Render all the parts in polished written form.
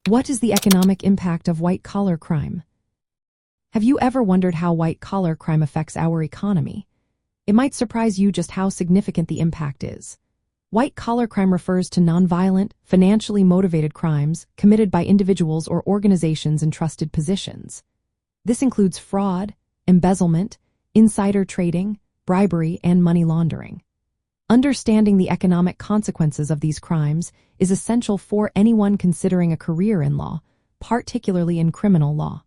What is the economic impact of white-collar crime? Have you ever wondered how white-collar crime affects our economy? It might surprise you just how significant the impact is. White-collar crime refers to nonviolent, financially motivated crimes committed by individuals or organizations in trusted positions. This includes fraud, embezzlement, insider trading, bribery, and money laundering. Understanding the economic consequences of these crimes is essential for anyone considering a career in law, particularly in criminal law.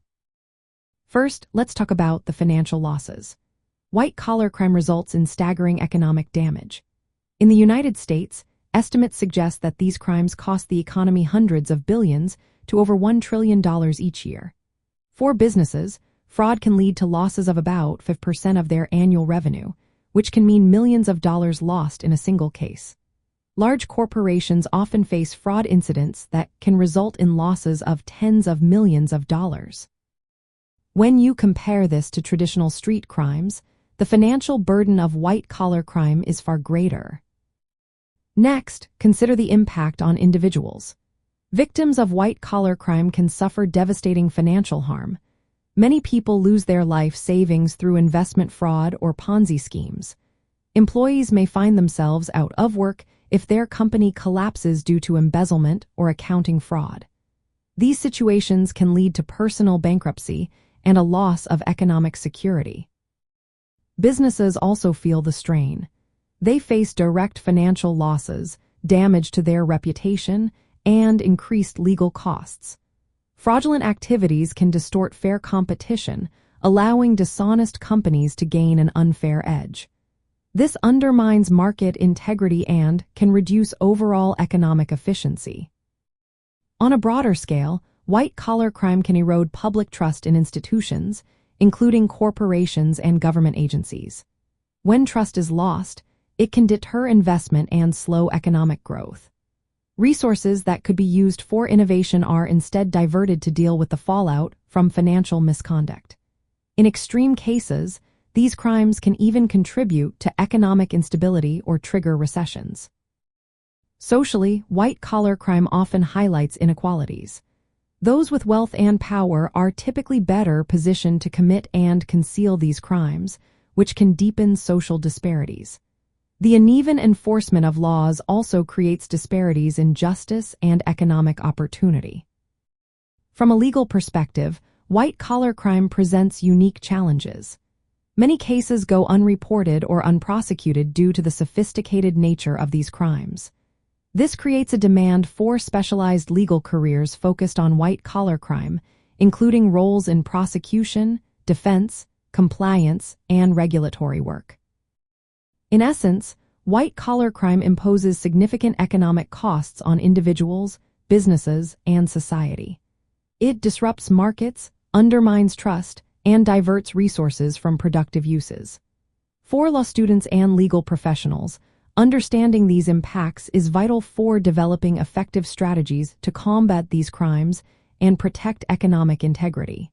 First, let's talk about the financial losses. White-collar crime results in staggering economic damage. In the United States, estimates suggest that these crimes cost the economy hundreds of billions to over $1 trillion each year. For businesses, fraud can lead to losses of about 5% of their annual revenue, which can mean millions of dollars lost in a single case. Large corporations often face fraud incidents that can result in losses of tens of millions of dollars. When you compare this to traditional street crimes, the financial burden of white-collar crime is far greater. Next, consider the impact on individuals. Victims of white-collar crime can suffer devastating financial harm. Many people lose their life savings through investment fraud or Ponzi schemes. Employees may find themselves out of work if their company collapses due to embezzlement or accounting fraud. These situations can lead to personal bankruptcy and a loss of economic security. Businesses also feel the strain. They face direct financial losses, damage to their reputation, and increased legal costs. Fraudulent activities can distort fair competition, allowing dishonest companies to gain an unfair edge. This undermines market integrity and can reduce overall economic efficiency. On a broader scale, white-collar crime can erode public trust in institutions, including corporations and government agencies. When trust is lost, it can deter investment and slow economic growth. Resources that could be used for innovation are instead diverted to deal with the fallout from financial misconduct. In extreme cases, these crimes can even contribute to economic instability or trigger recessions. Socially, white-collar crime often highlights inequalities. Those with wealth and power are typically better positioned to commit and conceal these crimes, which can deepen social disparities. The uneven enforcement of laws also creates disparities in justice and economic opportunity. From a legal perspective, white-collar crime presents unique challenges. Many cases go unreported or unprosecuted due to the sophisticated nature of these crimes. This creates a demand for specialized legal careers focused on white-collar crime, including roles in prosecution, defense, compliance, and regulatory work. In essence, white-collar crime imposes significant economic costs on individuals, businesses, and society. It disrupts markets, undermines trust, and diverts resources from productive uses. For law students and legal professionals, understanding these impacts is vital for developing effective strategies to combat these crimes and protect economic integrity.